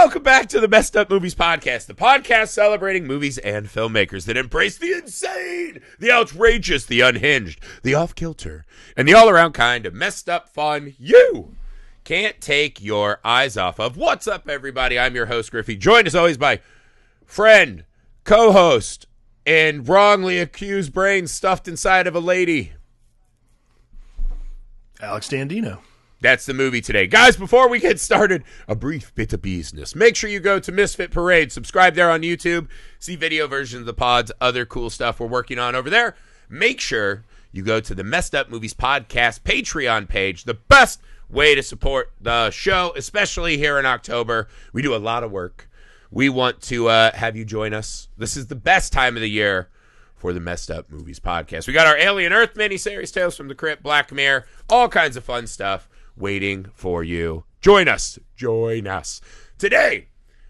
Welcome back to the Messed Up Movies Podcast, the podcast celebrating movies and filmmakers that embrace the insane, the outrageous, the unhinged, the off-kilter, and the all-around kind of messed up fun you can't take your eyes off of. What's up, everybody? I'm your host, Griffey, joined as always by friend, co-host, and wrongly accused brain stuffed inside of a lady, Alex Dandino. That's the movie today. Guys, before we get started, a brief bit of business. Make sure you go to Misfit Parade. Subscribe there on YouTube. See video versions of the pods, other cool stuff we're working on over there. Make sure you go to the Messed Up Movies Podcast Patreon page. The best way to support the show, especially here in October. We do a lot of work. We want to have you join us. This is the best time of the year for the Messed Up Movies Podcast. We got our Alien Earth miniseries, Tales from the Crypt, Black Mirror, all kinds of fun stuff waiting for you. Join us. Join us. Today,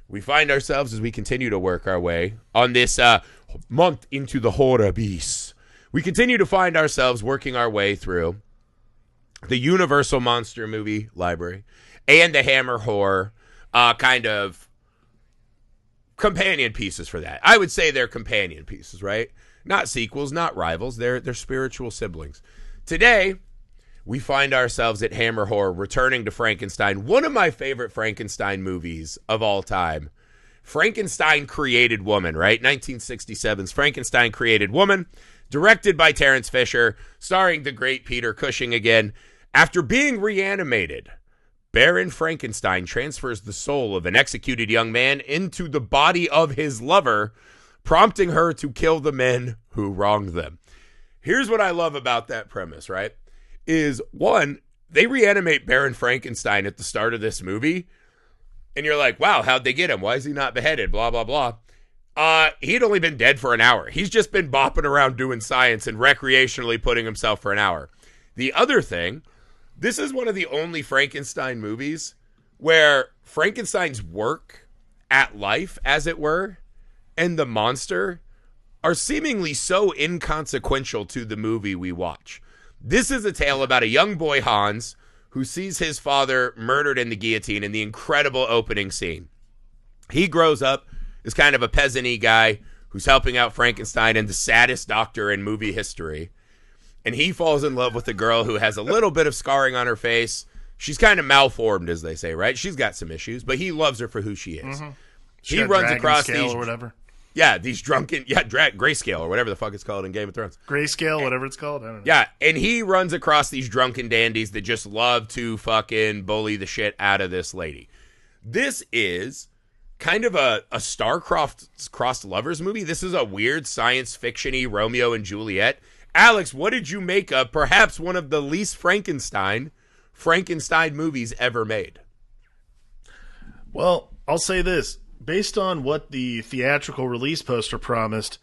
we find ourselves as we continue to work our way on this month into the horror beasts. We continue to find ourselves working our way through the Universal Monster Movie Library and the Hammer Horror kind of companion pieces for that. I would say they're companion pieces, right? Not sequels, not rivals. They're spiritual siblings. Today, we find ourselves at Hammer Horror, returning to Frankenstein, one of my favorite Frankenstein movies of all time. Frankenstein Created Woman, right? 1967's Frankenstein Created Woman, directed by Terence Fisher, starring the great Peter Cushing again. After being reanimated, Baron Frankenstein transfers the soul of an executed young man into the body of his lover, prompting her to kill the men who wronged them. Here's what I love about that premise, right? Is one, they reanimate Baron Frankenstein at the start of this movie, and you're like, wow, how'd they get him? Why is he not beheaded? Blah, blah, blah. He had only been dead for an hour. He's just been bopping around doing science and recreationally putting himself for an hour. The other thing, this is one of the only Frankenstein movies where Frankenstein's work at life, as it were, and the monster are seemingly so inconsequential to the movie we watch. This is a tale about a young boy, Hans, who sees his father murdered in the guillotine in the incredible opening scene. He grows up as kind of a peasant-y guy who's helping out Frankenstein and the saddest doctor in movie history. And he falls in love with a girl who has a little bit of scarring on her face. She's kind of malformed, as they say, right? She's got some issues, but he loves her for who she is. Mm-hmm. He runs across these... or whatever. Yeah, these drunken... Yeah, grayscale or whatever the fuck it's called in Game of Thrones. Grayscale, whatever it's called. I don't know. Yeah, and he runs across these drunken dandies that just love to fucking bully the shit out of this lady. This is kind of a star-crossed lovers movie. This is a weird science fiction-y Romeo and Juliet. Alex, what did you make of perhaps one of the least Frankenstein movies ever made? Well, I'll say this. Based on what the theatrical release poster promised,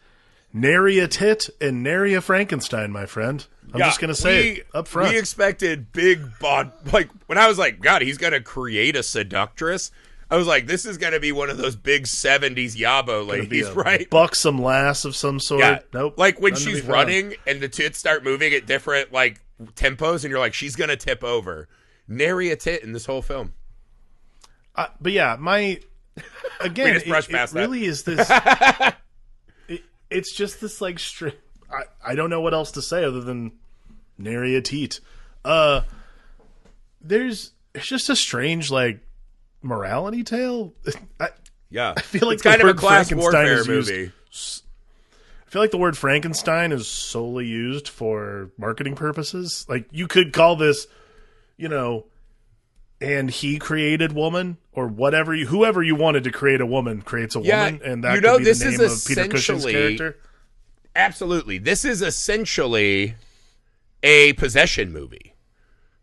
nary a tit and nary a Frankenstein, my friend. I'm just going to say it up front. We expected big bod. Like, when I was like, God, he's going to create a seductress. I was like, this is going to be one of those big 70s Yabo ladies, right? Buxom lass of some sort. Yeah. Nope. Like when she's running and the tits start moving at different like tempos and you're like, she's going to tip over. Nary a tit in this whole film. But yeah, again, it really is this. It's just this like I don't know what else to say other than nary a teat. It's just a strange like morality tale. I feel like it's kind of a class warfare movie. I feel like the word Frankenstein is solely used for marketing purposes. Like you could call this, and he created woman, or whatever whoever you wanted to create a woman creates a woman, and that could be the name of Peter Cushing's character. Absolutely, this is essentially a possession movie,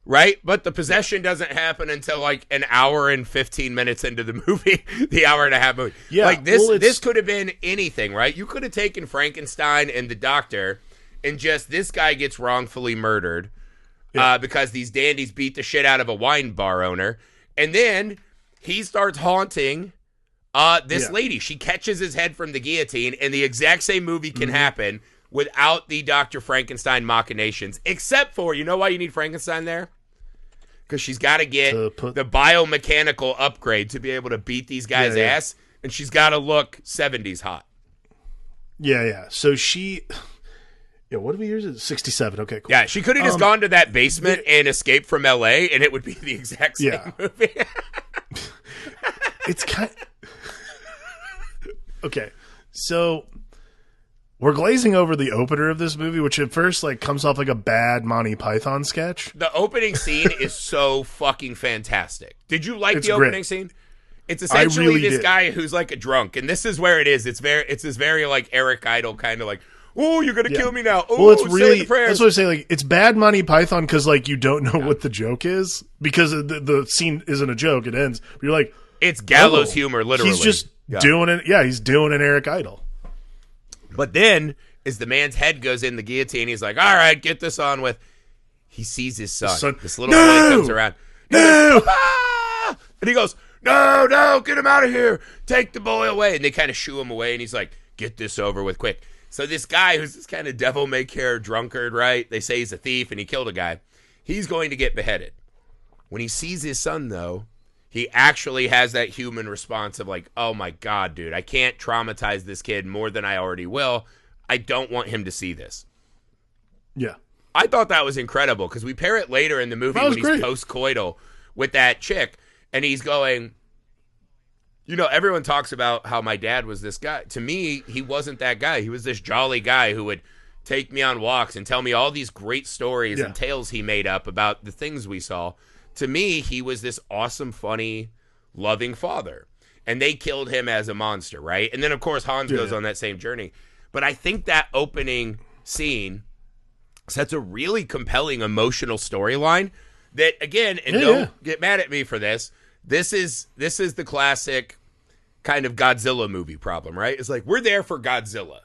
right? But the possession doesn't happen until like an hour and 15 minutes into the movie, the hour and a half movie. Yeah, like this could have been anything, right? You could have taken Frankenstein and the doctor, and just this guy gets wrongfully murdered. Because these dandies beat the shit out of a wine bar owner. And then he starts haunting this lady. She catches his head from the guillotine, and the exact same movie can happen without the Dr. Frankenstein machinations. Except for, you know why you need Frankenstein there? because she's got to get the biomechanical upgrade to be able to beat these guys' ass, and she's got to look 70s hot. Yeah. So she... Yeah, what year is it? 67. Okay, cool. Yeah, she could have just gone to that basement and escaped from L.A., and it would be the exact same movie. It's kind of... Okay, so we're glazing over the opener of this movie, which at first like comes off like a bad Monty Python sketch. The opening scene is so fucking fantastic. Did you like the opening scene? It's essentially this guy who's like a drunk, and this is where it is. It's this very like Eric Idle kind of like, oh, you're gonna kill me now. Oh, well, it's really that's what I say. Like, it's bad Monty Python because like you don't know what the joke is because the scene isn't a joke. It ends. But you're like, it's gallows humor. Literally, he's just doing it. Yeah, he's doing an Eric Idle. But then, as the man's head goes in the guillotine, he's like, "All right, get this on with." He sees his son. This little boy comes around. No, and he goes, "No, get him out of here! Take the boy away!" And they kind of shoo him away, and he's like, "Get this over with quick." So this guy who's this kind of devil-may-care drunkard, right? They say he's a thief and he killed a guy. He's going to get beheaded. When he sees his son, though, he actually has that human response of like, oh my God, dude, I can't traumatize this kid more than I already will. I don't want him to see this. Yeah. I thought that was incredible because we pair it later in the movie when he's post-coital with that chick and he's going... You know, everyone talks about how my dad was this guy. To me, he wasn't that guy. He was this jolly guy who would take me on walks and tell me all these great stories and tales he made up about the things we saw. To me, he was this awesome, funny, loving father. And they killed him as a monster, right? And then, of course, Hans goes on that same journey. But I think that opening scene sets a really compelling emotional storyline that, again, and don't get mad at me for this, This is the classic kind of Godzilla movie problem, right? It's like, we're there for Godzilla.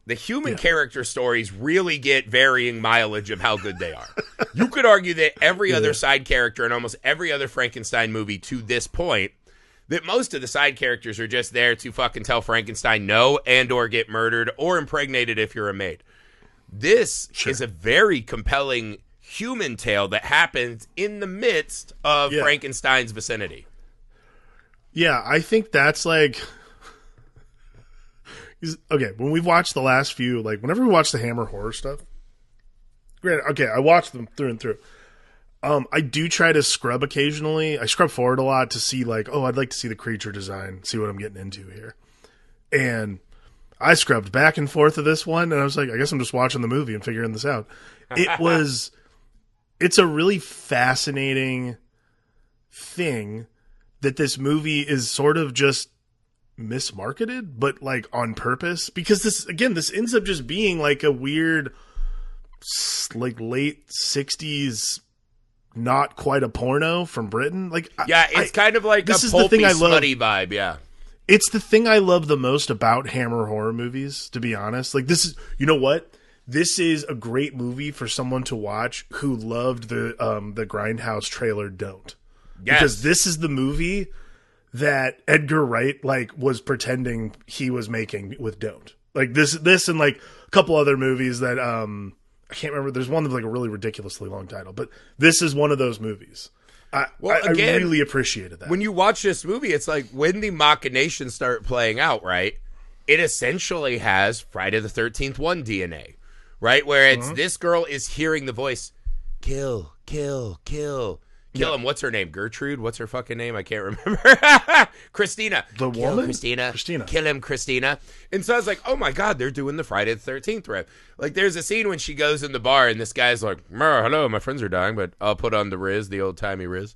The human character stories really get varying mileage of how good they are. You could argue that every other side character in almost every other Frankenstein movie to this point, that most of the side characters are just there to fucking tell Frankenstein no and or get murdered or impregnated if you're a maid. This is a very compelling human tale that happens in the midst of Frankenstein's vicinity. Yeah, I think that's like... Okay, when we've watched the last few, like whenever we watch the Hammer horror stuff, granted, okay, I watch them through and through. I do try to scrub occasionally. I scrub forward a lot to see like, oh, I'd like to see the creature design, see what I'm getting into here. And I scrubbed back and forth of this one, and I was like, I guess I'm just watching the movie and figuring this out. It's a really fascinating thing that this movie is sort of just mismarketed, but like on purpose, because this ends up just being like a weird, like late 60s, not quite a porno from Britain. Like, it's kind of like this a pulpy, slutty vibe. Yeah. It's the thing I love the most about Hammer horror movies, to be honest. Like, this is, you know what? This is a great movie for someone to watch who loved the Grindhouse trailer Don't. Yes. Because this is the movie that Edgar Wright like was pretending he was making with Don't. Like this and like a couple other movies that I can't remember. There's one that's like a really ridiculously long title, but this is one of those movies. I really appreciated that. When you watch this movie, it's like when the machinations start playing out, right? It essentially has Friday the 13th 1 DNA, right? Where it's this girl is hearing the voice, kill, kill, kill. Kill him. What's her name? Gertrude? What's her fucking name? I can't remember. Christina. The woman? Christina. Kill him, Christina. And so I was like, oh my God, they're doing the Friday the 13th rep. Like, there's a scene when she goes in the bar and this guy's like, hello, my friends are dying, but I'll put on the Riz, the old timey Riz.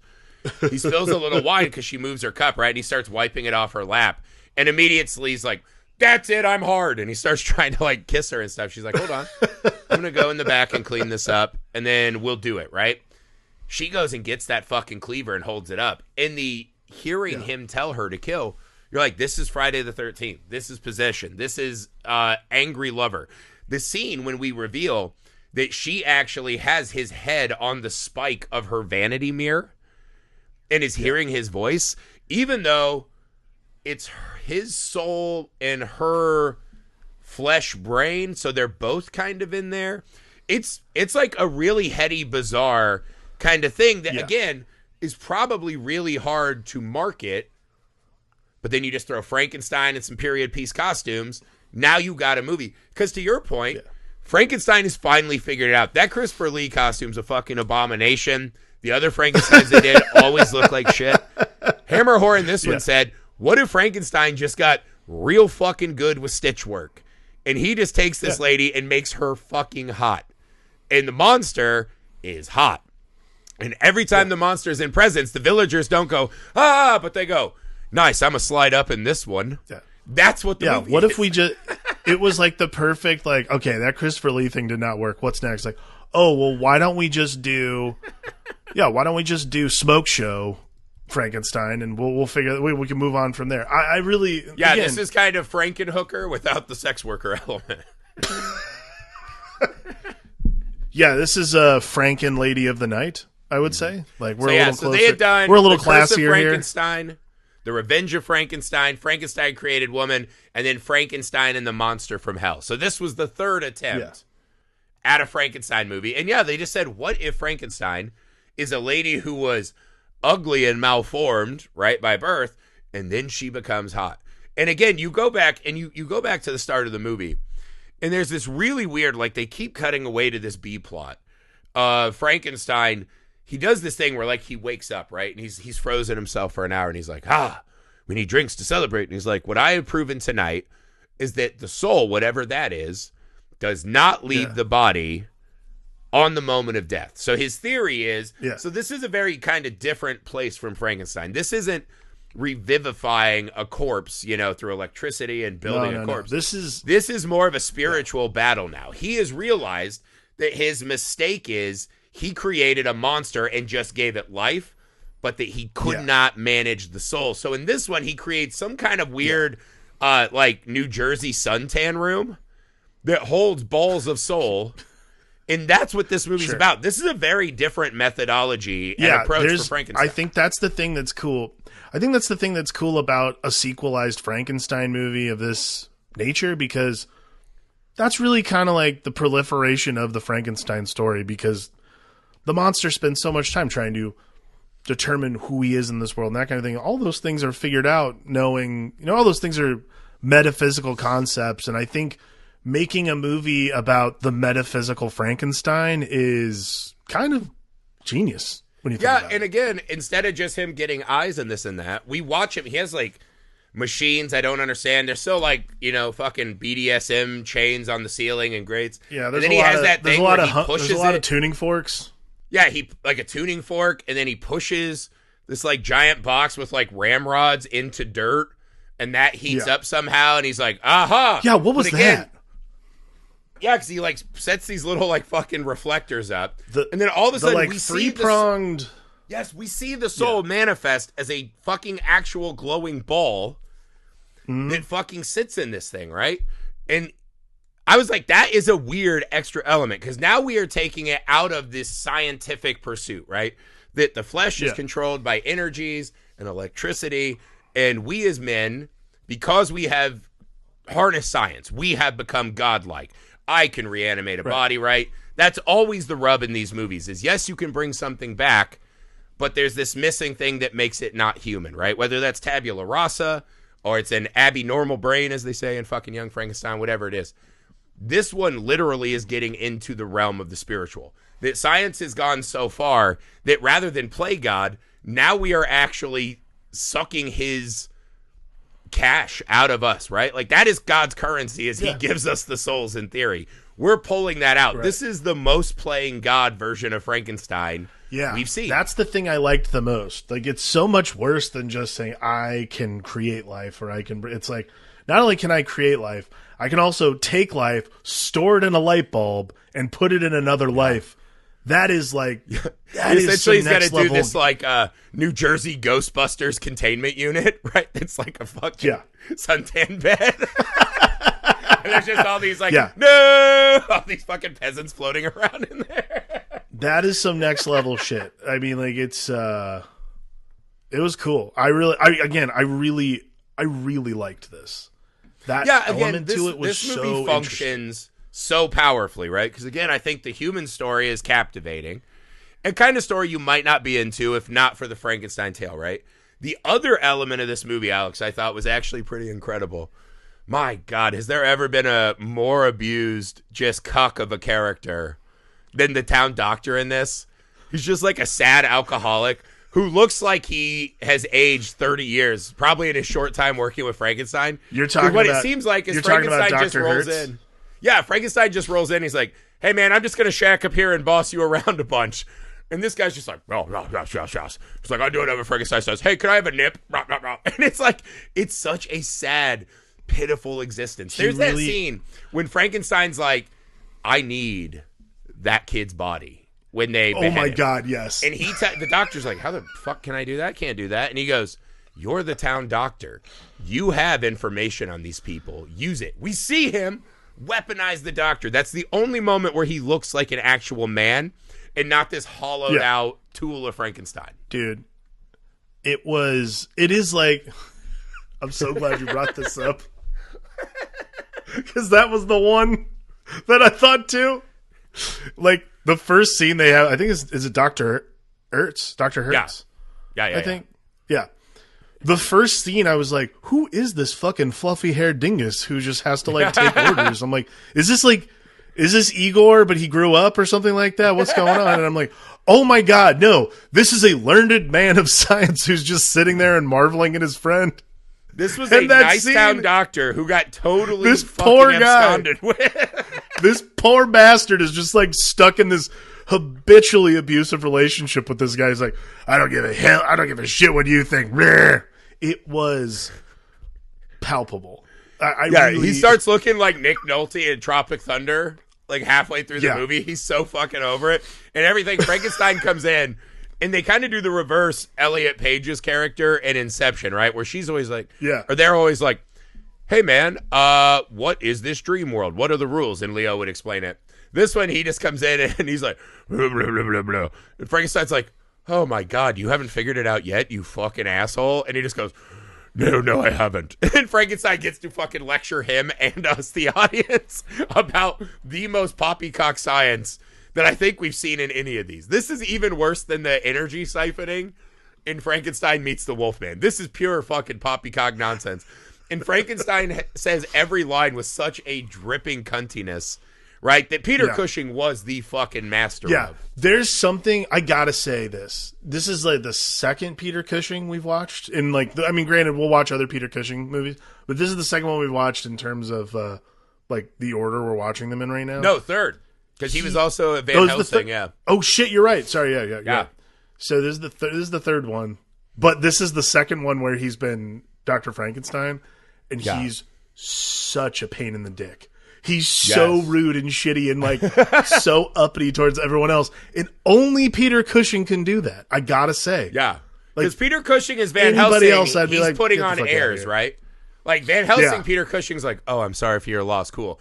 He spills a little wine because she moves her cup, right? And he starts wiping it off her lap. And immediately he's like, that's it, I'm hard. And he starts trying to like kiss her and stuff. She's like, hold on. I'm going to go in the back and clean this up and then we'll do it, right? She goes and gets that fucking cleaver and holds it up. In the hearing him tell her to kill, you're like, this is Friday the 13th. This is possession. This is angry lover. The scene when we reveal that she actually has his head on the spike of her vanity mirror and is hearing his voice, even though it's his soul and her flesh brain, so they're both kind of in there. It's like a really heady, bizarre kind of thing that, again, is probably really hard to market. But then you just throw Frankenstein and some period piece costumes. Now you got a movie. Because to your point, Frankenstein has finally figured it out. That Christopher Lee costume's a fucking abomination. The other Frankensteins they did always look like shit. Hammer Horror in this one said, what if Frankenstein just got real fucking good with stitch work? And he just takes this lady and makes her fucking hot. And the monster is hot. And every time the monster's in presence, the villagers don't go, but they go, nice, I'm going to slide up in this one. Yeah. That's what the movie what is. If we just, it was like the perfect, like, okay, that Christopher Lee thing did not work. What's next? Like, oh, well, why don't we just do Smoke Show Frankenstein, and we'll figure we can move on from there. I really this is kind of Frankenhooker without the sex worker element. This is a Franken Lady of the Night, I would say. Like we're a little closer. They had done we're a little the Curse of classier Frankenstein, here. The Revenge of Frankenstein, Frankenstein Created Woman, and then Frankenstein and the Monster from Hell. So this was the third attempt at a Frankenstein movie. And they just said, what if Frankenstein is a lady who was ugly and malformed, right, by birth, and then she becomes hot. And again, you go back and you go back to the start of the movie, and there's this really weird, like, they keep cutting away to this B plot. Frankenstein, he does this thing where, like, he wakes up, right, and he's frozen himself for an hour, and he's like, we need drinks to celebrate. And he's like, what I have proven tonight is that the soul, whatever that is, does not leave the body on the moment of death. So his theory is, so this is a very kind of different place from Frankenstein. This isn't revivifying a corpse, through electricity and building a corpse. No. This is more of a spiritual battle now. He has realized that his mistake is he created a monster and just gave it life, but that he could not manage the soul. So in this one, he creates some kind of weird, like New Jersey suntan room that holds balls of soul. And that's what this movie's about. This is a very different methodology and approach for Frankenstein. I think that's the thing that's cool. I think that's the thing that's cool about a sequelized Frankenstein movie of this nature, because that's really kind of like the proliferation of the Frankenstein story, because the monster spends so much time trying to determine who he is in this world and that kind of thing. All those things are figured out knowing, all those things are metaphysical concepts. And I think making a movie about the metaphysical Frankenstein is kind of genius when you think about it. And again, instead of just him getting eyes and this and that, we watch him. He has like machines I don't understand. They're so like, fucking BDSM chains on the ceiling and grates. Yeah, there's a lot of tuning forks. Yeah, he like a tuning fork, and then he pushes this like giant box with like ramrods into dirt, and that heats up somehow, and he's like, aha! Yeah, what was that? Yeah, because he like sets these little like fucking reflectors up, and then all of a sudden like we three-pronged. We see the soul manifest as a fucking actual glowing ball that fucking sits in this thing, right? And I was like, that is a weird extra element, because now we are taking it out of this scientific pursuit, right? That the flesh is controlled by energies and electricity, and we as men, because we have harnessed science, we have become godlike. I can reanimate a body, right? That's always the rub in these movies is, yes, you can bring something back, but there's this missing thing that makes it not human, right? Whether that's tabula rasa or it's an abnormal brain, as they say in fucking Young Frankenstein, whatever it is. This one literally is getting into the realm of the spiritual. That science has gone so far that rather than play God, now we are actually sucking his cash out of us, right? Like that is God's currency, as he gives us the souls in theory. We're pulling that out. Right. This is the most playing God version of Frankenstein we've seen. That's the thing I liked the most. Like, it's so much worse than just saying I can create life, or I can. It's like, not only can I create life, I can also take life, store it in a light bulb, and put it in another life. That is like, that is essentially he's got to level. do this like New Jersey Ghostbusters containment unit, right? It's like a fucking suntan bed. And there's just all these like, no, all these fucking peasants floating around in there. That is some next level shit. I mean, like it was cool. I really liked this. That element to it was this movie functions so powerfully, right? Because again, I think the human story is captivating, and kind of story you might not be into if not for the Frankenstein tale, right? The other element of this movie, Alex, I thought was actually pretty incredible. My God, has there ever been a more abused, just cuck of a character than the town doctor in this? He's just like a sad alcoholic who looks like he has aged 30 years, probably in his short time working with Frankenstein. You're talking what about, it seems like is Frankenstein just rolls in. Yeah, Frankenstein just rolls in. He's like, hey, man, I'm just going to shack up here and boss you around a bunch. And this guy's just like, oh, yes. He's like, I'll do whatever Frankenstein says. Hey, can I have a nip? And it's like, it's such a sad, pitiful existence. There's that scene when Frankenstein's like, I need that kid's body. When they oh my God, yes. And the doctor's like, how the fuck can I do that? Can't do that. And he goes, you're the town doctor. You have information on these people. Use it. We see him weaponize the doctor. That's the only moment where he looks like an actual man and not this hollowed out tool of Frankenstein. Dude, it is like, I'm so glad you brought this up. Because that was the one that I thought too. Like, the first scene they have, I think is it Dr. Hertz? Dr. Hertz? Yeah. I think. Yeah. The first scene, I was like, who is this fucking fluffy-haired dingus who just has to, like, take orders? I'm like, is this Igor, but he grew up or something like that? What's going on? And I'm like, oh my God, no. This is a learned man of science who's just sitting there and marveling at his friend. This was a nice town doctor who got totally this fucking poor guy absconded with. This poor bastard is just like stuck in this habitually abusive relationship with this guy. He's like, I don't give a shit what you think. It was palpable. He starts looking like Nick Nolte in Tropic Thunder, like halfway through the movie. He's so fucking over it. And everything, Frankenstein comes in, and they kind of do the reverse Elliot Page's character in Inception, right? Where she's always like, or they're always like, hey man, what is this dream world? What are the rules? And Leo would explain it. This one, he just comes in and he's like, blah, blah, blah, blah, blah. And Frankenstein's like, oh my God, you haven't figured it out yet, you fucking asshole. And he just goes, no, I haven't. And Frankenstein gets to fucking lecture him and us, the audience, about the most poppycock science that I think we've seen in any of these. This is even worse than the energy siphoning in Frankenstein Meets the Wolfman. This is pure fucking poppycock nonsense. And Frankenstein says every line with such a dripping cuntiness, right? That Peter Cushing was the fucking master of. There's something, I gotta say this. This is like the second Peter Cushing we've watched. And like, I mean, granted, we'll watch other Peter Cushing movies, but this is the second one we've watched in terms of like the order we're watching them in right now. No, third. Because he was also a Van Helsing, Oh shit, you're right. Sorry, yeah. So this is the third one. But this is the second one where he's been Dr. Frankenstein. And he's such a pain in the dick. He's so rude and shitty and like so uppity towards everyone else. And only Peter Cushing can do that. I gotta say. Yeah. Because Peter Cushing is Van Helsing. Else, I'd be he's like, putting on airs, right? Like Van Helsing, Peter Cushing's like, oh, I'm sorry for your loss. Cool.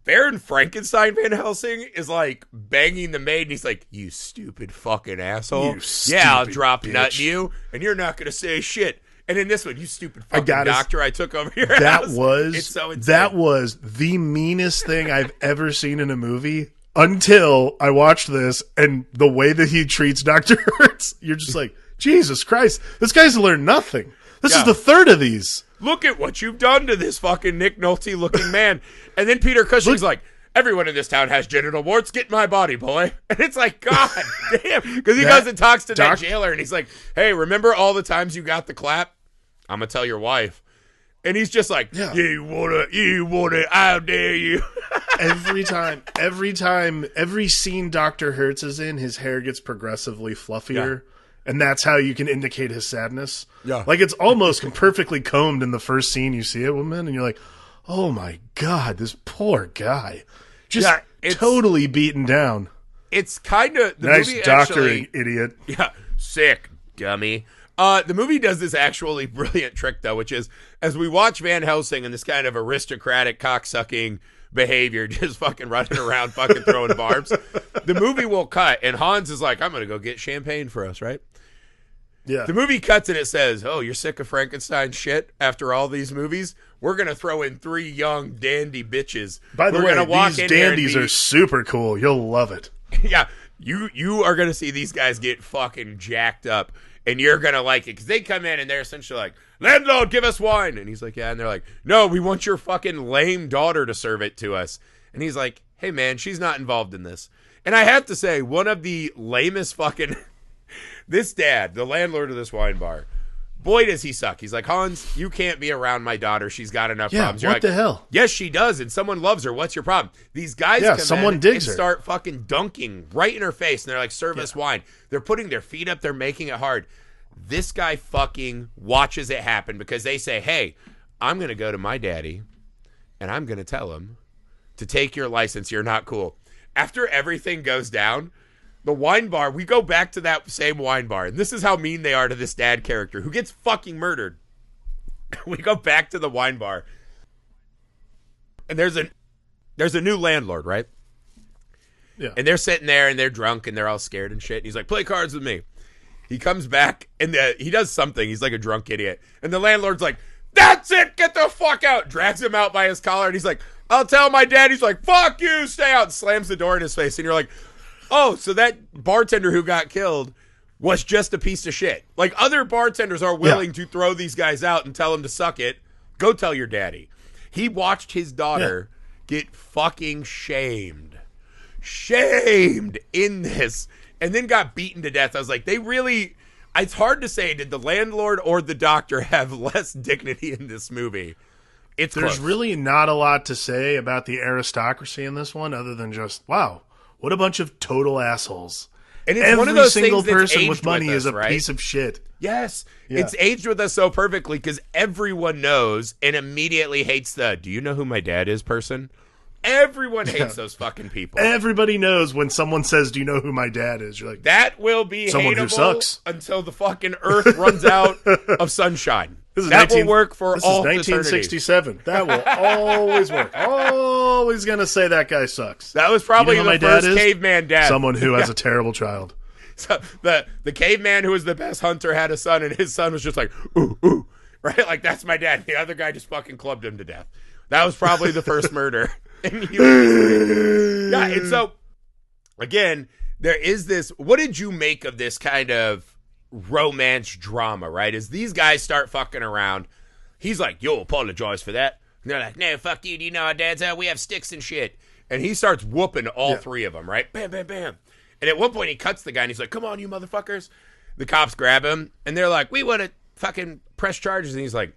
Baron Frankenstein Van Helsing is like banging the maid, and he's like, you stupid fucking asshole. I'll drop nut in you, and you're not gonna say shit. And in this one, you stupid fucking doctor, I took over your house. It's so insane. That was the meanest thing I've ever seen in a movie until I watched this, and the way that he treats Dr. Hertz, you're just like, Jesus Christ, this guy's learned nothing. This is the third of these. Look at what you've done to this fucking Nick Nolte looking man. And then Peter Cushing's like, everyone in this town has genital warts. Get in my body, boy. And it's like, God damn. Because he goes and talks to that jailer, and he's like, hey, remember all the times you got the clap? I'm going to tell your wife. And he's just like, you want it, how dare you? every scene Dr. Hertz is in, his hair gets progressively fluffier. And that's how you can indicate his sadness. Yeah. Like, it's almost perfectly combed in the first scene you see it, woman, and you're like, oh my God, this poor guy. Just totally beaten down. It's kind of... Nice doctoring, idiot. Yeah, sick, dummy. The movie does this actually brilliant trick, though, which is, as we watch Van Helsing and this kind of aristocratic cocksucking behavior, just fucking running around, fucking throwing barbs, the movie will cut, and Hans is like, I'm going to go get champagne for us, right? Yeah. The movie cuts and it says, oh, you're sick of Frankenstein shit after all these movies? We're going to throw in 3 young dandy bitches. By the way, these dandies are super cool. You'll love it. Yeah. You are going to see these guys get fucking jacked up, and you're going to like it, because they come in and they're essentially like, landlord, give us wine. And he's like, yeah. And they're like, no, we want your fucking lame daughter to serve it to us. And he's like, hey, man, she's not involved in this. And I have to say, one of the lamest fucking... this dad, the landlord of this wine bar, boy, does he suck. He's like, Hans, you can't be around my daughter. She's got enough problems. You're what the hell? Yes, she does, and someone loves her. What's your problem? These guys someone digs her. Start fucking dunking right in her face, and they're like, serve us wine. They're putting their feet up. They're making it hard. This guy fucking watches it happen because they say, hey, I'm going to go to my daddy, and I'm going to tell him to take your license. You're not cool. After everything goes down, the wine bar, we go back to that same wine bar, and this is how mean they are to this dad character who gets fucking murdered. We go back to the wine bar, and there's a new landlord, right? Yeah. And they're sitting there, and they're drunk, and they're all scared and shit. And he's like, play cards with me. He comes back, and he does something. He's like a drunk idiot. And the landlord's like, that's it, get the fuck out. Drags him out by his collar, and he's like, I'll tell my dad. He's like, fuck you, stay out. And slams the door in his face, and you're like, oh, so that bartender who got killed was just a piece of shit. Like, other bartenders are willing to throw these guys out and tell them to suck it. Go tell your daddy. He watched his daughter get fucking shamed in this, and then got beaten to death. I was like, it's hard to say, did the landlord or the doctor have less dignity in this movie? There's close. Really not a lot to say about the aristocracy in this one, other than just, wow, what a bunch of total assholes. And it's one of those single things person with money is a piece of shit. Yes. Yeah. It's aged with us so perfectly because everyone knows and immediately hates do you know who my dad is person? Everyone hates those fucking people. Everybody knows when someone says, do you know who my dad is? You're like, that will be someone who sucks until the fucking earth runs out of sunshine. Will work for all eternity. This is 1967. That will always work. Always going to say that guy sucks. That was probably the first caveman dad. Someone who has a terrible child. So the caveman who was the best hunter had a son, and his son was just like, ooh, ooh. Right? Like, that's my dad. The other guy just fucking clubbed him to death. That was probably the first murder. And so, again, there is this. What did you make of this kind of romance drama, right? As these guys start fucking around, he's like, you'll apologize for that. And they're like, no, fuck you. Do you know our dad's out? We have sticks and shit. And he starts whooping all three of them, right? Bam, bam, bam. And at one point, he cuts the guy, and he's like, come on, you motherfuckers. The cops grab him, and they're like, we want to fucking press charges. And he's like,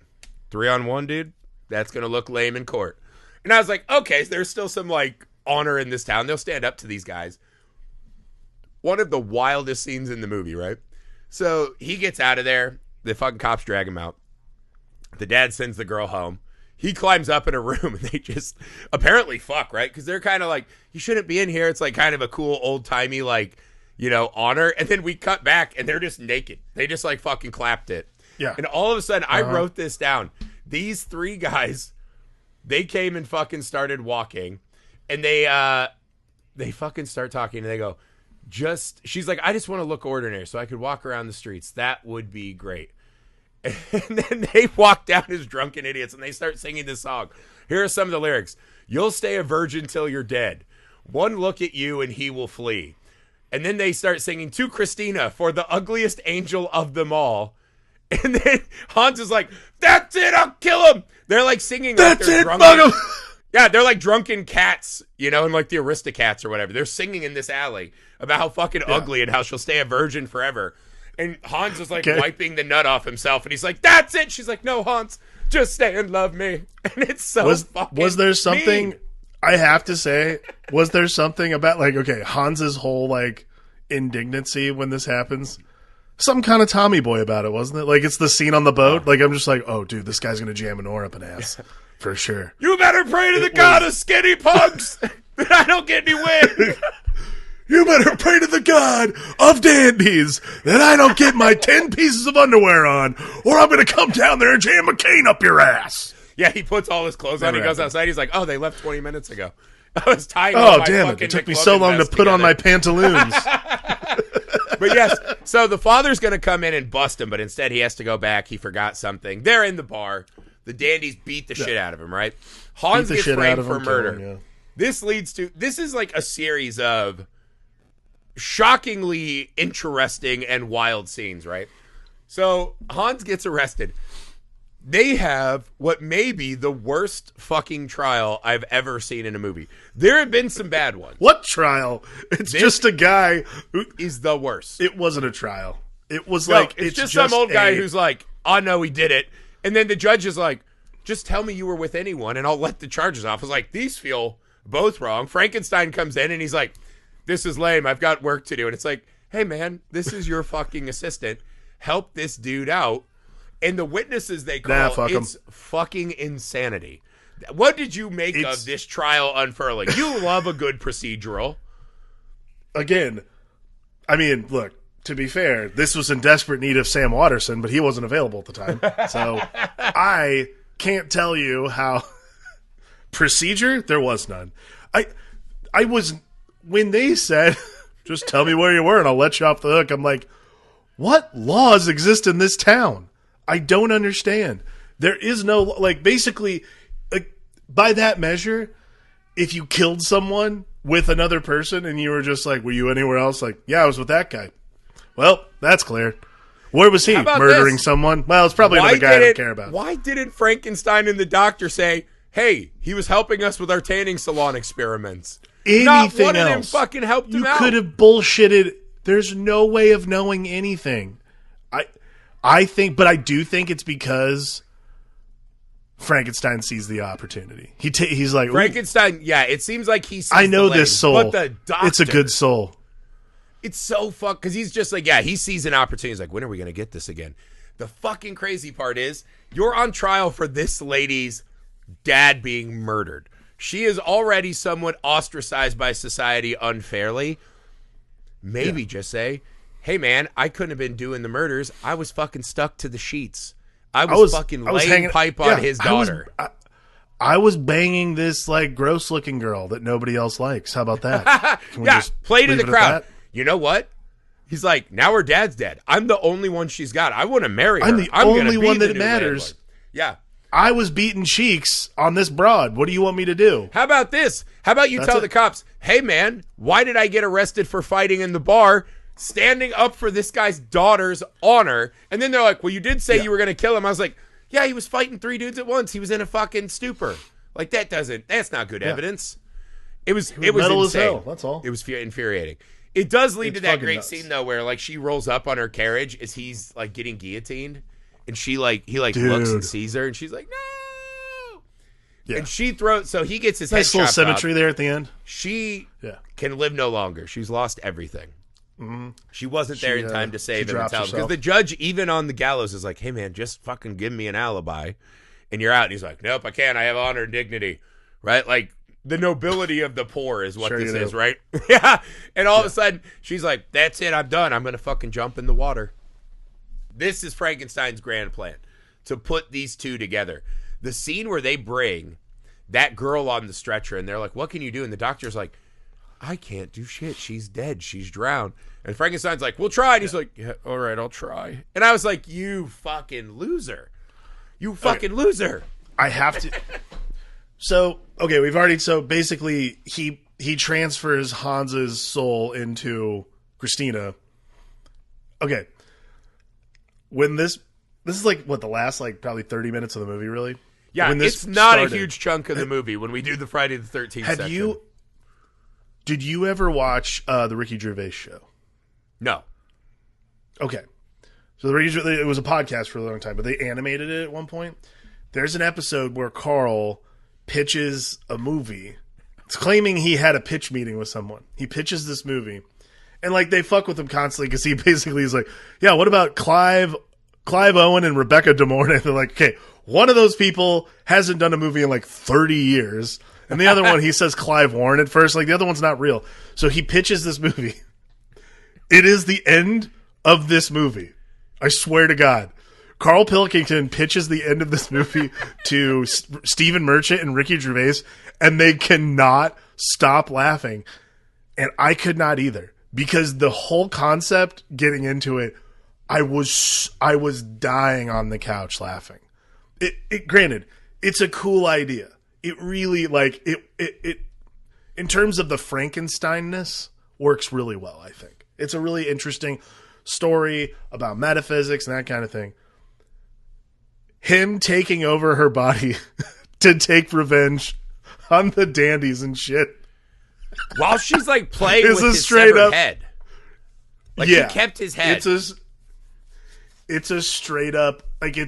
3-on-1, dude? That's going to look lame in court. And I was like, okay, there's still some, like, honor in this town. They'll stand up to these guys. One of the wildest scenes in the movie, right? So he gets out of there. The fucking cops drag him out. The dad sends the girl home. He climbs up in a room, and they just apparently fuck, right? Because they're kind of like, you shouldn't be in here. It's like kind of a cool old-timey, like, you know, honor. And then we cut back, and they're just naked. They just, like, fucking clapped it. Yeah. And all of a sudden, I wrote this down. These three guys, they came and fucking started walking, and they fucking start talking, and they go, she's like, I just want to look ordinary so I could walk around the streets. That would be great. And then they walk down as drunken idiots, and they start singing this song. Here are some of the lyrics. You'll stay a virgin till you're dead. One look at you and he will flee. And then they start singing to Christina for the ugliest angel of them all. And then Hans is like, that's it, I'll kill him. They're like singing. That's like it, fuck him. Yeah, they're like drunken cats, you know, and like the Aristocats or whatever. They're singing in this alley about how fucking ugly and how she'll stay a virgin forever. And Hans is like wiping the nut off himself, and he's like, that's it. She's like, no, Hans, just stay and love me. And it's so fucking Was there something, mean. I have to say, was there something about, like, okay, Hans's whole, like, indignancy when this happens? Some kind of Tommy boy about it, wasn't it? Like, it's the scene on the boat. Like, I'm just like, oh, dude, this guy's going to jam an oar up an ass. For sure. You better pray to the god of skinny punks that I don't get any wind. You better pray to the god of dandies that I don't get my 10 pieces of underwear on, or I'm going to come down there and jam a cane up your ass. Yeah, he puts all his clothes on. He goes outside. He's like, oh, they left 20 minutes ago. I was tying Oh, damn it. It took me so long to put on my pantaloons. But yes, so the father's going to come in and bust him, but instead he has to go back. He forgot something. They're in the bar. The dandies beat the shit out of him, right? Hans gets framed for murder. This is like a series of shockingly interesting and wild scenes, right? So Hans gets arrested. They have what may be the worst fucking trial I've ever seen in a movie. There have been some bad ones. What trial? It's just a guy who is the worst. It wasn't a trial. It was it's just some old guy who's like, "Oh no, he did it," and then the judge is like, "Just tell me you were with anyone, and I'll let the charges off." I was like, "These feel both wrong." Frankenstein comes in and he's like, "This is lame. I've got work to do." And it's like, "Hey man, this is your fucking assistant. Help this dude out." And the witnesses they call, it's fucking insanity. What did you make of this trial unfurling? You love a good procedural. Again, I mean, look, to be fair, this was in desperate need of Sam Waterston, but he wasn't available at the time. So I can't tell you how procedure, there was none. I was, when they said, just tell me where you were and I'll let you off the hook, I'm like, what laws exist in this town? I don't understand. There is no, basically, by that measure, if you killed someone with another person and you were just like, were you anywhere else? Like, yeah, I was with that guy. Well, that's clear. Where was he? Murdering someone? Well, it's probably another guy I don't care about. Why didn't Frankenstein and the doctor say, hey, he was helping us with our tanning salon experiments? Anything Not one else. of them fucking helped him out. You could have bullshitted. There's no way of knowing anything. I think, but I do think it's because Frankenstein sees the opportunity. He's like, Frankenstein, yeah, it seems like he sees I know this soul. But the doctor, it's a good soul. It's so fucked, because he's just like, yeah, he sees an opportunity. He's like, when are we going to get this again? The fucking crazy part is, you're on trial for this lady's dad being murdered. She is already somewhat ostracized by society unfairly. Maybe just say, hey man, I couldn't have been doing the murders. I was fucking stuck to the sheets. I was fucking laying pipe on his daughter. I was banging this gross looking girl that nobody else likes. How about that? Yeah, play to the crowd. You know what? He's like, now her dad's dead. I'm the only one she's got. I want to marry her. I'm the only one that matters. Landlord. Yeah. I was beating cheeks on this broad. What do you want me to do? How about this? How about you tell the cops, hey man, why did I get arrested for fighting in the bar? Standing up for this guy's daughter's honor. And then they're like, well, you did say you were going to kill him. I was like, yeah, he was fighting 3 dudes at once. He was in a fucking stupor. Like, that's not good evidence. It was metal insane. As hell, that's all. It was infuriating. It does lead to that great scene, though, where, she rolls up on her carriage as he's, getting guillotined. And he looks and sees her, and she's like, no! Yeah. And she throws, so he gets his head chopped off. Nice little symmetry there at the end. She can live no longer. She's lost everything. Mm-hmm. She wasn't there in time to save him and tell him. Because the judge, even on the gallows, is like, hey man, just fucking give me an alibi and you're out. And he's like, nope, I can't. I have honor and dignity. Right? The nobility of the poor is what this is, right? Yeah. And all of a sudden, she's like, that's it. I'm done. I'm going to fucking jump in the water. This is Frankenstein's grand plan, to put these two together. The scene where they bring that girl on the stretcher and they're like, what can you do? And the doctor's like, I can't do shit. She's dead. She's drowned. And Frankenstein's like, we'll try. And he's like, yeah, all right, I'll try. And I was like, you fucking loser. You fucking loser. I have to. So, okay, so basically he transfers Hans's soul into Christina. Okay. When this is the last probably 30 minutes of the movie, really? Yeah, it's not a huge chunk of the movie when we do the Friday the 13th section. Did you ever watch the Ricky Gervais show? No. Okay. So it was a podcast for a long time, but they animated it at one point. There's an episode where Carl pitches a movie. It's claiming he had a pitch meeting with someone. He pitches this movie. And they fuck with him constantly because he basically is like, yeah, what about Clive Owen and Rebecca De Mornay? They're like, okay, one of those people hasn't done a movie in 30 years. And the other one, he says Clive Warren at first. The other one's not real. So he pitches this movie. It is the end of this movie. I swear to God. Carl Pilkington pitches the end of this movie to Stephen Merchant and Ricky Gervais, and they cannot stop laughing. And I could not either. Because the whole concept, getting into it, I was dying on the couch laughing. Granted, it's a cool idea. It really, it in terms of the Frankenstein-ness, works really well, I think. It's a really interesting story about metaphysics and that kind of thing. Him taking over her body to take revenge on the dandies and shit. While she's like playing with his severed head. Like he kept his head. It's a straight up like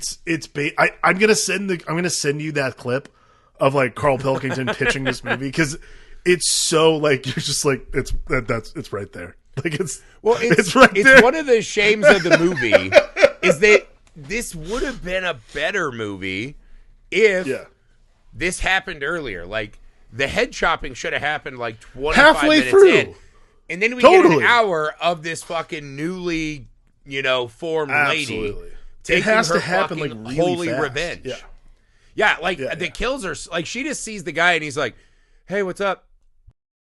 I'm gonna send you that clip of like Carl Pilkington pitching this movie because it's so like you're just like it's right there. Like it's right there. It's one of the shames of the movie is that this would have been a better movie if this happened earlier. Like the head chopping should have happened like 25 halfway minutes through. in. And then we get an hour of this fucking newly, formed lady taking it has her to happen fucking like really holy fast. revenge. Yeah, the kills are like she just sees the guy and he's like, "Hey, what's up?"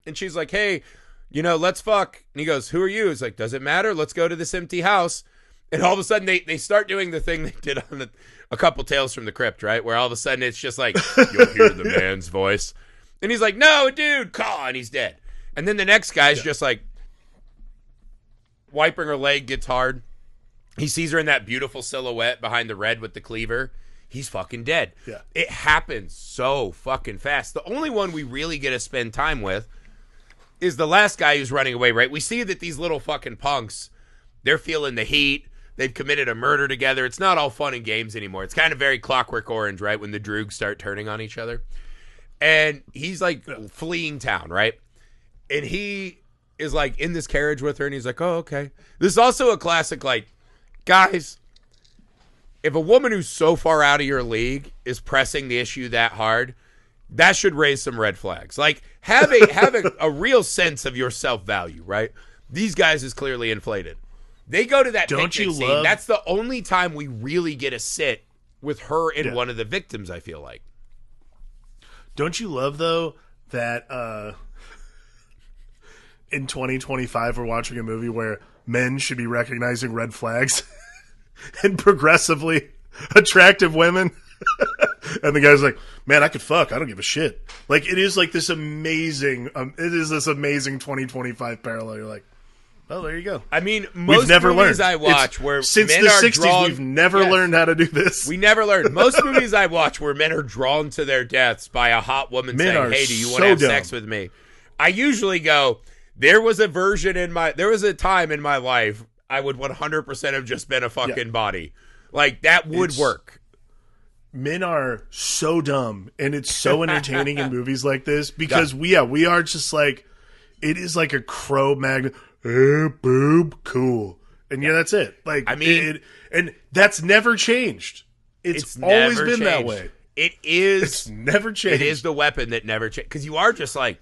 And she's like, "Hey, let's fuck." And he goes, "Who are you?" He's like, "Does it matter? Let's go to this empty house." And all of a sudden they start doing the thing they did on a couple Tales from the Crypt, right? Where all of a sudden it's just like you'll hear the man's voice, and he's like, "No, dude, call," and he's dead. And then the next guy's just like wiping her leg, gets hard. He sees her in that beautiful silhouette behind the red with the cleaver. He's fucking dead. Yeah. It happens so fucking fast. The only one we really get to spend time with is the last guy who's running away, right? We see that these little fucking punks, they're feeling the heat. They've committed a murder together. It's not all fun and games anymore. It's kind of very Clockwork Orange, right? When the droogs start turning on each other. And he's like fleeing town, right? And he is like in this carriage with her and he's like, "Oh, okay." This is also a classic, like, guys, if a woman who's so far out of your league is pressing the issue that hard, that should raise some red flags. Like, have a real sense of your self-value, right? These guys is clearly inflated. They go to that picnic scene. That's the only time we really get to sit with her and one of the victims, I feel like. Don't you love, though, that in 2025 we're watching a movie where men should be recognizing red flags and progressively attractive women? And the guy's like, "Man, I could fuck. I don't give a shit." Like, it is like this amazing, 2025 parallel. You're like, oh, there you go. I mean, most movies I watch where since men the are 60s, drawn, we've never learned how to do this. We never learned. Most movies I watch where men are drawn to their deaths by a hot woman saying, "Hey, do you want to have sex with me?" I usually go, there was a time in my life I would 100% have just been a fucking body. Like, that would work. Men are so dumb, and it's so entertaining in movies like this because we are just like, it is like a crow magnet. Boob, cool. And that's it. Like, I mean, and that's never changed. It's always been that way. It's never changed. It is the weapon that never changed. Because you are just like,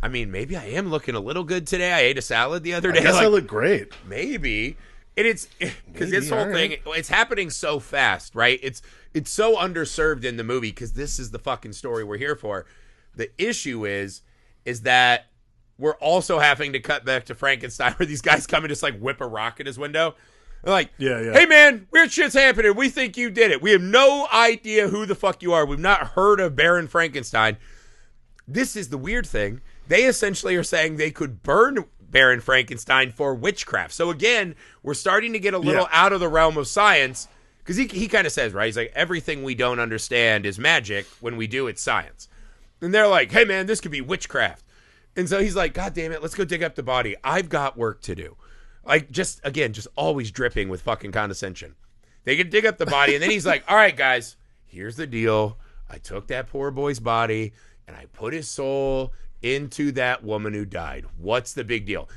I mean, maybe I am looking a little good today. I ate a salad the other day. I guess I look great. Maybe. And it's because this whole thing, it's happening so fast, right? It's so underserved in the movie because this is the fucking story we're here for. The issue is that we're also having to cut back to Frankenstein where these guys come and just like whip a rock at his window. They're like, "Hey man, weird shit's happening. We think you did it. We have no idea who the fuck you are. We've not heard of Baron Frankenstein." This is the weird thing. They essentially are saying they could burn Baron Frankenstein for witchcraft. So again, we're starting to get a little out of the realm of science because he kind of says, right? He's like, everything we don't understand is magic. When we do, it's science. And they're like, "Hey man, this could be witchcraft." And so he's like, "God damn it, let's go dig up the body. I've got work to do." Like, just always dripping with fucking condescension. They can dig up the body, and then he's like, "All right, guys, here's the deal. I took that poor boy's body, and I put his soul into that woman who died. What's the big deal?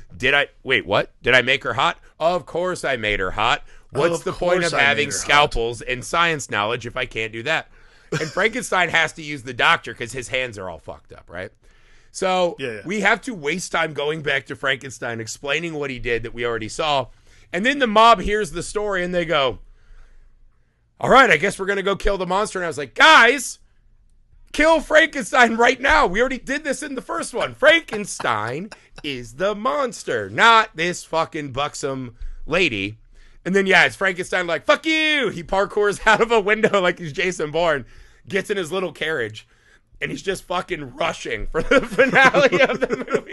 Wait, what? Did I make her hot? Of course I made her hot. What's the point of having scalpels and science knowledge if I can't do that?" And Frankenstein has to use the doctor because his hands are all fucked up, right? So we have to waste time going back to Frankenstein, explaining what he did that we already saw. And then the mob hears the story and they go, "All right, I guess we're going to go kill the monster." And I was like, "Guys, kill Frankenstein right now. We already did this in the first one. Frankenstein is the monster, not this fucking buxom lady." And then, it's Frankenstein like, "Fuck you." He parkours out of a window like he's Jason Bourne, gets in his little carriage, and he's just fucking rushing for the finale of the movie.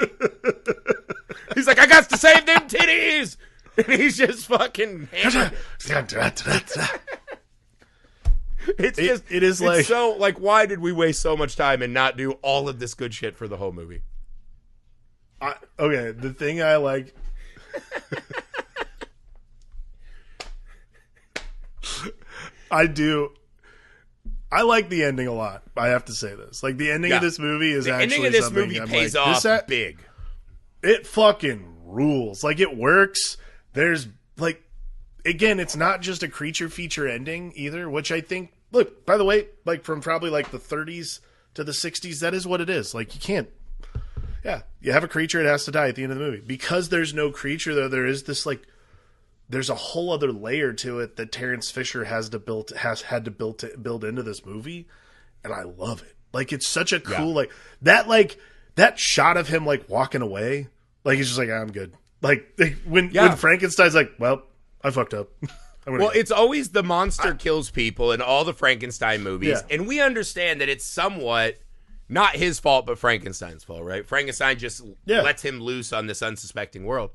He's like, I got to save them titties. And he's just fucking it's so like, why did we waste so much time and not do all of this good shit for the whole movie? Okay, the thing I like. I like the ending a lot. I have to say this. Like, the ending of this movie is actually something. The ending of this movie pays off big. It fucking rules. Like, it works. There's, like, again, it's not just a creature feature ending either, which I think, look, by the way, like, from probably, like, the 30s to the 60s, that is what it is. Like, you can't, you have a creature, it has to die at the end of the movie. Because there's no creature, though, there is this, like, there's a whole other layer to it that Terence Fisher has had to build into this movie, and I love it. Like, it's such a cool like that shot of him like walking away, like he's just like, I'm good. Like when Frankenstein's like, well, I fucked up. Well, it's always the monster kills people in all the Frankenstein movies, and we understand that it's somewhat not his fault, but Frankenstein's fault, right? Frankenstein just lets him loose on this unsuspecting world.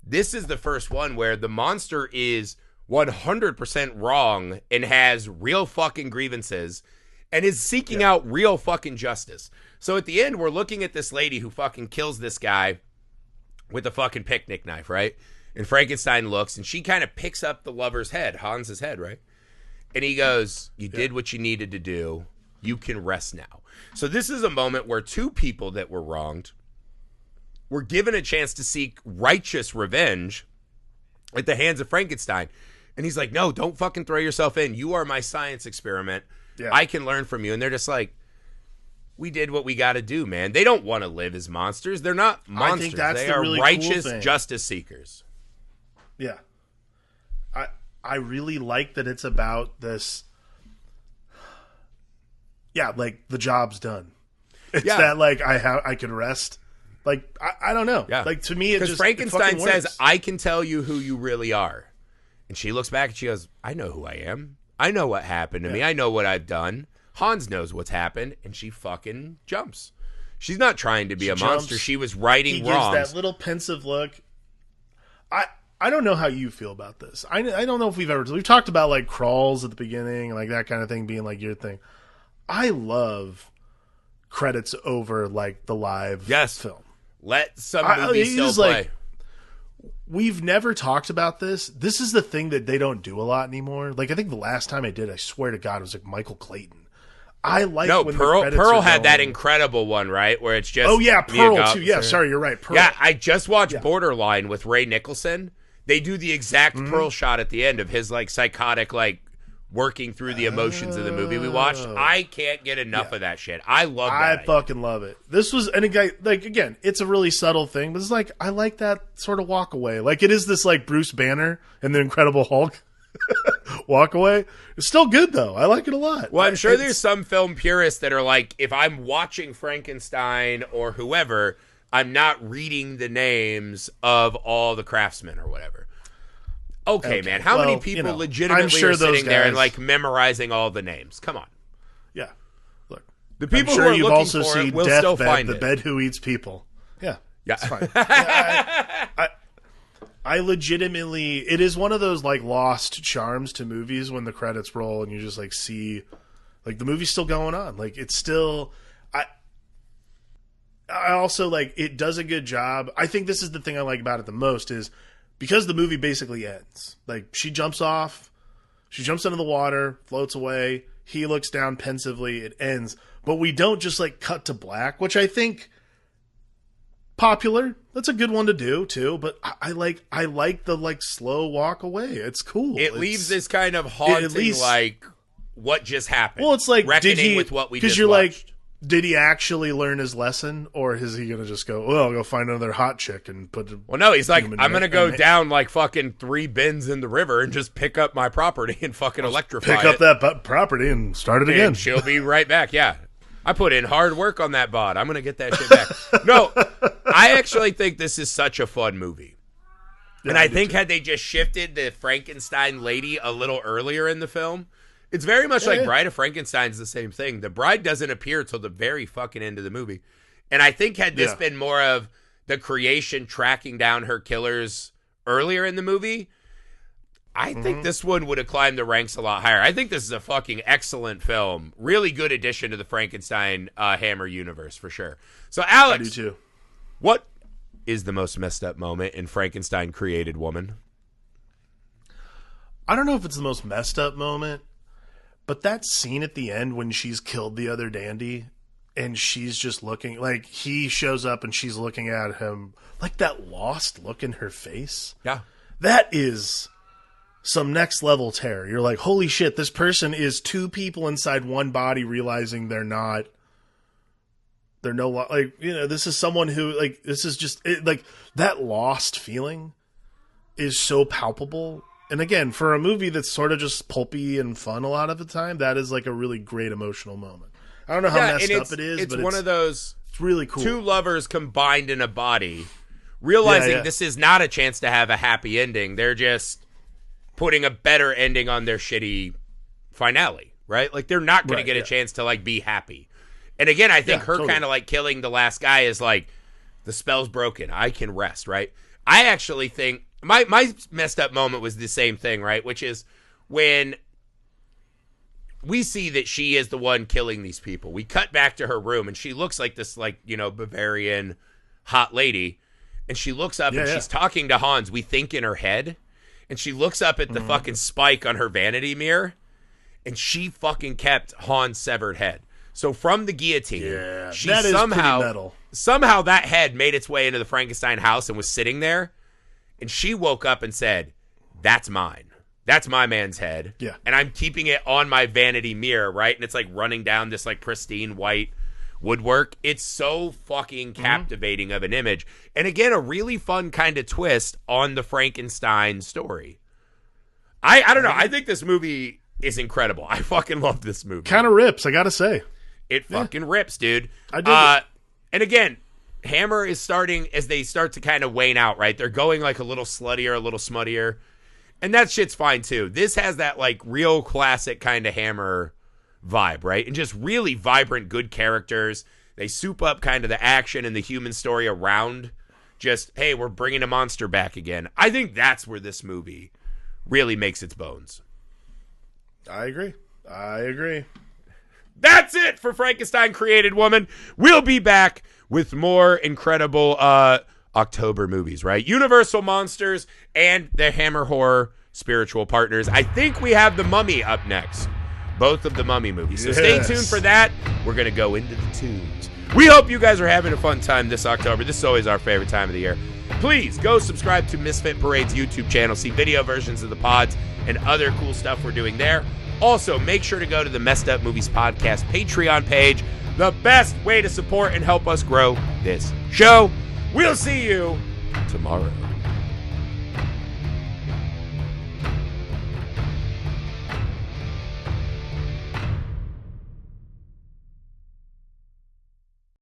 This is the first one where the monster is 100% wrong and has real fucking grievances and is seeking out real fucking justice. So at the end, we're looking at this lady who fucking kills this guy with a fucking picnic knife, right? And Frankenstein looks and she kind of picks up the lover's head, Hans's head, right? And he goes, you did what you needed to do. You can rest now. So this is a moment where two people that were wronged were given a chance to seek righteous revenge at the hands of Frankenstein. And he's like, no, don't fucking throw yourself in. You are my science experiment. Yeah. I can learn from you. And they're just like, we did what we got to do, man. They don't want to live as monsters. They're not monsters. I think that's they are really righteous cool justice seekers. Yeah. I really like that it's about this. Yeah, like the job's done. It's that like I can rest. Like, I don't know. Yeah. Like, to me, it just... Because Frankenstein says, I can tell you who you really are. And she looks back and she goes, I know who I am. I know what happened to me. I know what I've done. Hans knows what's happened. And she fucking jumps. She's not trying to be a monster. She was righting wrongs. He gives that little pensive look. I don't know how you feel about this. I don't know if we've talked about, like, crawls at the beginning, like, that kind of thing being, like, your thing. I love credits over, like, the live film. Let some movies still play. Like, we've never talked about this. This is the thing that they don't do a lot anymore. Like, I think the last time I did, I swear to God, it was like Michael Clayton. I like when Pearl had that incredible one, right? Where it's just Pearl too. Yeah, sorry, you're right. Pearl. Yeah, I just watched Borderline with Ray Nicholson. They do the exact Pearl shot at the end of his like psychotic like working through the emotions of the movie we watched. I can't get enough of that shit. I love that. I fucking love it. This was, and again, it's a really subtle thing, but it's like, I like that sort of walk away. Like, it is this like Bruce Banner and the Incredible Hulk walk away. It's still good though. I like it a lot. Well, I'm sure there's some film purists that are like, if I'm watching Frankenstein or whoever, I'm not reading the names of all the craftsmen or whatever. Okay, man. How many people legitimately are sitting there and like memorizing all the names? Come on. Yeah. Look, the people who are looking for it will still find it. The bed who eats people. Yeah. Yeah. It's fine. I legitimately, it is one of those like lost charms to movies when the credits roll and you just like see, like the movie's still going on. Like it's still, I also like, it does a good job. I think this is the thing I like about it the most is, because the movie basically ends. Like, she jumps off, she jumps into the water, floats away, he looks down pensively, it ends. But we don't just, like, cut to black, which I think, popular. That's a good one to do, too. But I like the, like, slow walk away. It's cool. It leaves this kind of haunting, like, what just happened. Well, it's like, reckoning with what we just watched. Because you're like, did he actually learn his lesson, or is he going to just go, well, I'll go find another hot chick and put... Well, no, he's like, I'm going to go down like fucking 3 bins in the river and just pick up my property and fucking electrify it. Pick up that property and start it again. And she'll be right back, yeah. I put in hard work on that bod. I'm going to get that shit back. No, I actually think this is such a fun movie. Yeah, and I think had they just shifted the Frankenstein lady a little earlier in the film... It's very much like Bride of Frankenstein's the same thing. The bride doesn't appear till the very fucking end of the movie. And I think had this been more of the creation tracking down her killers earlier in the movie, I think this one would have climbed the ranks a lot higher. I think this is a fucking excellent film. Really good addition to the Frankenstein Hammer universe, for sure. So, Alex, I do too. What is the most messed up moment in Frankenstein Created Woman? I don't know if it's the most messed up moment, but that scene at the end when she's killed the other dandy and she's just looking, like, he shows up and she's looking at him, like that lost look in her face. Yeah. That is some next level terror. You're like, holy shit, this person is two people inside one body realizing they're no, like, you know, this is someone who, like, this is just, like, that lost feeling is so palpable. And again, for a movie that's sort of just pulpy and fun a lot of the time, that is like a really great emotional moment. I don't know how messed up it is, but one of those, it's really cool. Two lovers combined in a body, realizing this is not a chance to have a happy ending. They're just putting a better ending on their shitty finale, right? Like, they're not going to get a chance to, like, be happy. And again, I think her kind of, like, killing the last guy is like, the spell's broken. I can rest, right? I actually think my messed up moment was the same thing, right? Which is when we see that she is the one killing these people. We cut back to her room, and she looks like this, like, you know, Bavarian hot lady. And she looks up, and she's talking to Hans, we think in her head. And she looks up at the fucking spike on her vanity mirror, and she fucking kept Hans' severed head. So from the guillotine, she that is pretty metal. Somehow that head made its way into the Frankenstein house and was sitting there. And she woke up and said, that's mine. That's my man's head. Yeah. And I'm keeping it on my vanity mirror, right? And it's like running down this like pristine white woodwork. It's so fucking captivating of an image. And again, a really fun kind of twist on the Frankenstein story. I don't know. I think this movie is incredible. I fucking love this movie. Kind of rips, I gotta say. It fucking rips, dude. I did. And again, Hammer is starting, as they start to kind of wane out, right? They're going like a little sluttier, a little smuttier. And that shit's fine too. This has that like real classic kind of Hammer vibe, right? And just really vibrant, good characters. They soup up kind of the action and the human story around just, hey, we're bringing a monster back again. I think that's where this movie really makes its bones. I agree. That's it for Frankenstein Created Woman. We'll be back with more incredible October movies, right? Universal Monsters and the Hammer Horror spiritual partners. I think we have The Mummy up next. Both of the Mummy movies. So stay tuned for that. We're going to go into the tunes. We hope you guys are having a fun time this October. This is always our favorite time of the year. Please go subscribe to Misfit Parade's YouTube channel. See video versions of the pods and other cool stuff we're doing there. Also, make sure to go to the Messed Up Movies Podcast Patreon page. The best way to support and help us grow this show. We'll see you tomorrow.